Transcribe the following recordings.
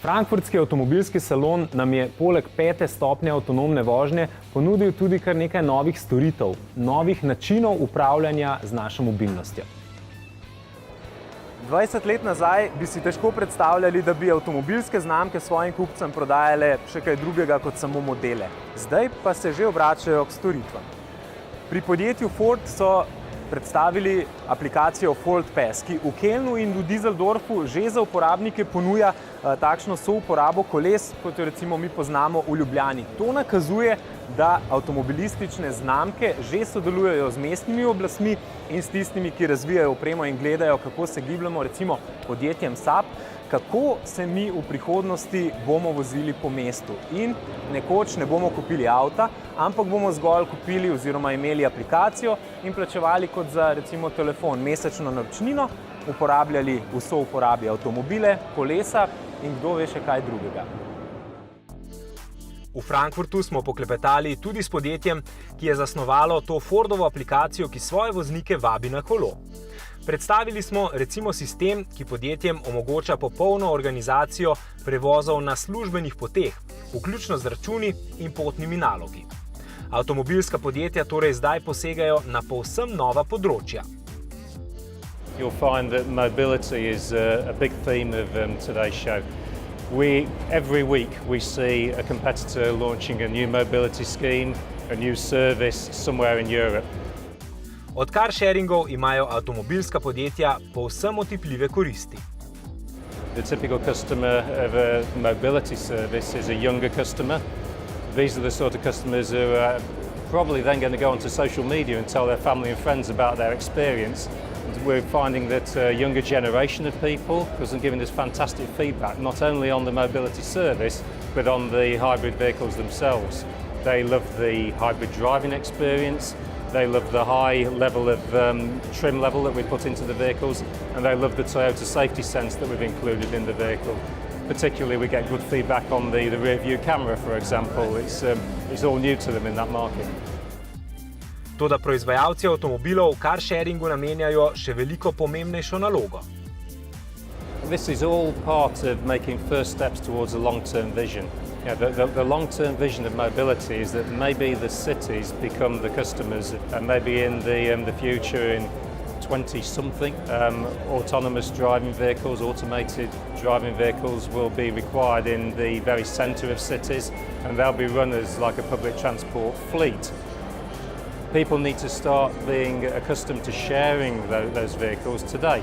Frankfurtski avtomobilski salon nam je poleg 5. stopnje avtonomne vožnje ponudil tudi kar nekaj novih storitev, novih načinov upravljanja z našo mobilnostjo. 20 let nazaj bi si težko predstavljali, da bi avtomobilske znamke svojim kupcem prodajale še kaj drugega kot samo modele. Zdaj pa se že obračajo k storitvam. Pri podjetju Ford so predstavili aplikacijo Ford Pass, ki v Kölnu in v Düsseldorfu že za uporabnike ponuja takšno souporabo koles, kot jo recimo mi poznamo v Ljubljani. To nakazuje, da avtomobilistične znamke že sodelujejo z mestnimi oblastmi in s tistimi, ki razvijajo opremo in gledajo, kako se gibljamo, recimo podjetjem Saab, kako se mi v prihodnosti bomo vozili po mestu. In nekoč ne bomo kupili avta, ampak bomo zgolj kupili oziroma imeli aplikacijo in plačevali kot za recimo telefon mesečno naročnino, uporabljali v souporabi avtomobile, kolesa in kdo ve še kaj drugega. V Frankfurtu smo poklepetali tudi s podjetjem, ki je zasnovalo to Fordovo aplikacijo, ki svoje voznike vabi na kolo. Predstavili smo recimo sistem, ki podjetjem omogoča popolno organizacijo prevozov na službenih poteh, vključno z računi in potnimi nalogi. Avtomobilska podjetja torej zdaj posegajo na povsem nova področja. You'll find that mobility is a big theme of today's show. Every week we see a competitor launching a new mobility scheme, a new service somewhere in Europe. Od carsharingov imajo avtomobilska podjetja povsem otipljive koristi. The typical customer of a mobility service is a younger customer. These are the sort of customers who are probably then going to go onto social media and tell their family and friends about their experience. We're finding that a younger generation of people has been giving us fantastic feedback, not only on the mobility service, but on the hybrid vehicles themselves. They love the hybrid driving experience, they love the high level of trim level that we put into the vehicles, and they love the Toyota safety sense that we've included in the vehicle. Particularly we get good feedback on the rear view camera, for example. It's all new to them in that market. Toda proizvajalci avtomobilov carsharingu namenjajo še veliko pomembnejšo nalogo. This is all part of making first steps towards a long-term vision. The long-term vision of mobility is that maybe the cities become the customers, and maybe in the future, in 20-something, autonomous driving vehicles, automated driving vehicles will be required in the very centre of cities, and they'll be run as like a public transport fleet. People need to start being accustomed to sharing those vehicles today,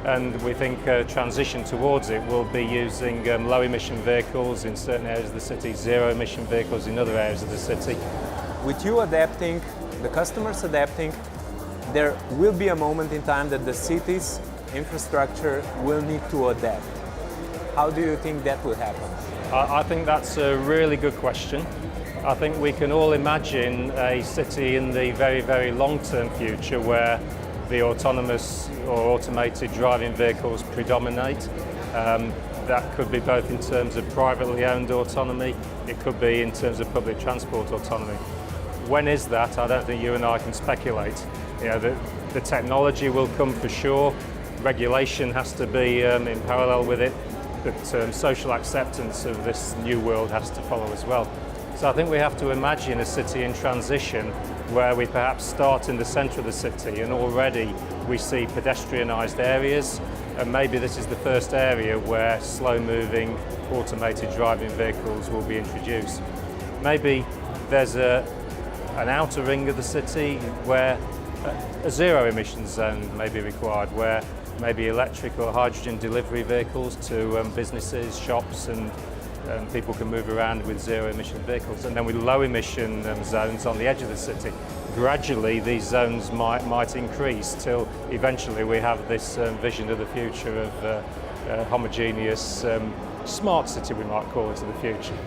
and we think a transition towards it will be using low-emission vehicles in certain areas of the city, zero-emission vehicles in other areas of the city. With you adapting, the customers adapting, there will be a moment in time that the city's infrastructure will need to adapt. How do you think that will happen? I think that's a really good question. I think we can all imagine a city in the very, very long-term future where the autonomous or automated driving vehicles predominate. That could be both in terms of privately owned autonomy, it could be in terms of public transport autonomy. When is that? I don't think you and I can speculate. The technology will come for sure, regulation has to be in parallel with it, but social acceptance of this new world has to follow as well. So I think we have to imagine a city in transition where we perhaps start in the centre of the city and already we see pedestrianised areas, and maybe this is the first area where slow-moving automated driving vehicles will be introduced. Maybe there's an outer ring of the city where a zero-emission zone may be required, where maybe electric or hydrogen delivery vehicles to businesses, shops and people can move around with zero-emission vehicles. And then with low-emission zones on the edge of the city, gradually these zones might increase till eventually we have this vision of the future of a homogeneous smart city, we might call it, of the future.